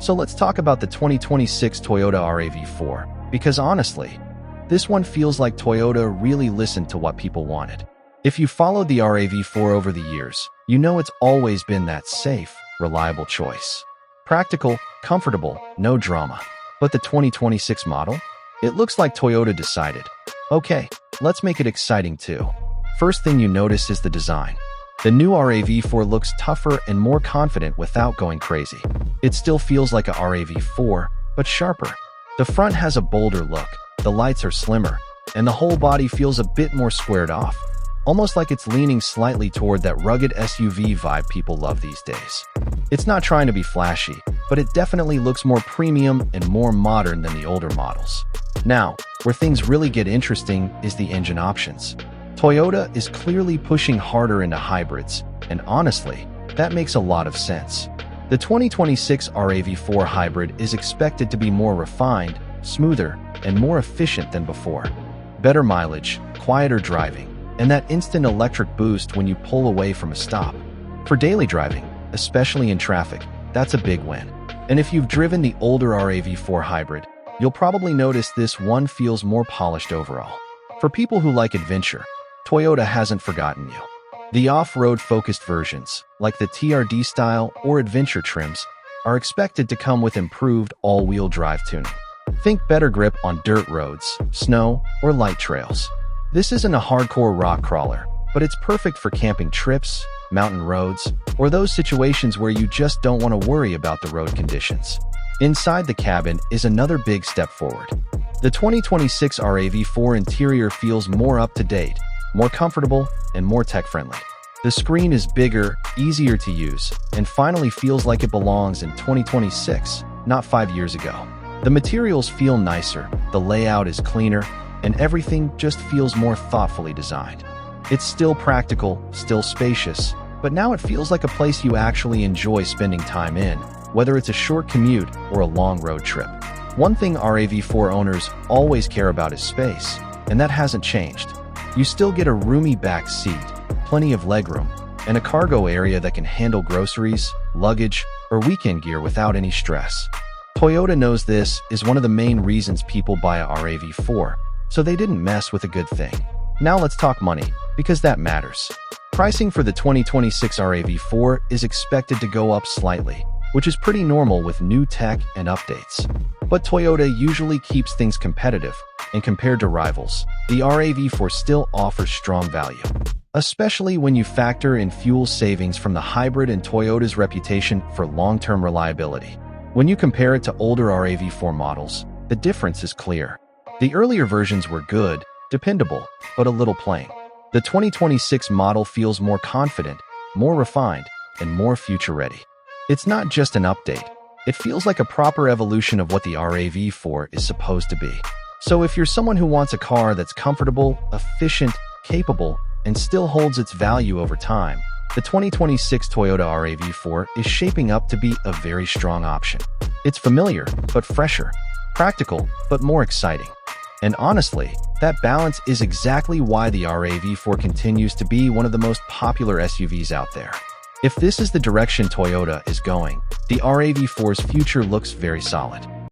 So let's talk about the 2026 Toyota RAV4, because honestly, this one feels like Toyota really listened to what people wanted. If you followed the RAV4 over the years, you know it's always been that safe, reliable choice. Practical, comfortable, no drama. But the 2026 model? It looks like Toyota decided, okay, let's make it exciting too. First thing you notice is the design. The new RAV4 looks tougher and more confident without going crazy. It still feels like a RAV4, but sharper. The front has a bolder look, the lights are slimmer, and the whole body feels a bit more squared off, almost like it's leaning slightly toward that rugged SUV vibe people love these days. It's not trying to be flashy, but it definitely looks more premium and more modern than the older models. Now, where things really get interesting is the engine options. Toyota is clearly pushing harder into hybrids, and honestly, that makes a lot of sense. The 2026 RAV4 hybrid is expected to be more refined, smoother, and more efficient than before. Better mileage, quieter driving, and that instant electric boost when you pull away from a stop. For daily driving, especially in traffic, that's a big win. And if you've driven the older RAV4 hybrid, you'll probably notice this one feels more polished overall. For people who like adventure, Toyota hasn't forgotten you. The off-road focused versions, like the TRD style or adventure trims, are expected to come with improved all-wheel drive tuning. Think better grip on dirt roads, snow, or light trails. This isn't a hardcore rock crawler, but it's perfect for camping trips, mountain roads, or those situations where you just don't want to worry about the road conditions. Inside the cabin is another big step forward. The 2026 RAV4 interior feels more up-to-date, more comfortable, and more tech-friendly. The screen is bigger, easier to use, and finally feels like it belongs in 2026, not 5 years ago. The materials feel nicer, the layout is cleaner, and everything just feels more thoughtfully designed. It's still practical, still spacious, but now it feels like a place you actually enjoy spending time in, whether it's a short commute or a long road trip. One thing RAV4 owners always care about is space, and that hasn't changed. You still get a roomy back seat, plenty of legroom, and a cargo area that can handle groceries, luggage, or weekend gear without any stress. Toyota knows this is one of the main reasons people buy a RAV4, so they didn't mess with a good thing. Now let's talk money, because that matters. Pricing for the 2026 RAV4 is expected to go up slightly, which is pretty normal with new tech and updates. But Toyota usually keeps things competitive, and compared to rivals, the RAV4 still offers strong value, especially when you factor in fuel savings from the hybrid and Toyota's reputation for long-term reliability. When you compare it to older RAV4 models, the difference is clear. The earlier versions were good, dependable, but a little plain. The 2026 model feels more confident, more refined, and more future-ready. It's not just an update. It feels like a proper evolution of what the RAV4 is supposed to be. So if you're someone who wants a car that's comfortable, efficient, capable, and still holds its value over time, the 2026 Toyota RAV4 is shaping up to be a very strong option. It's familiar, but fresher, practical, but more exciting. And honestly, that balance is exactly why the RAV4 continues to be one of the most popular SUVs out there. If this is the direction Toyota is going, the RAV4's future looks very solid.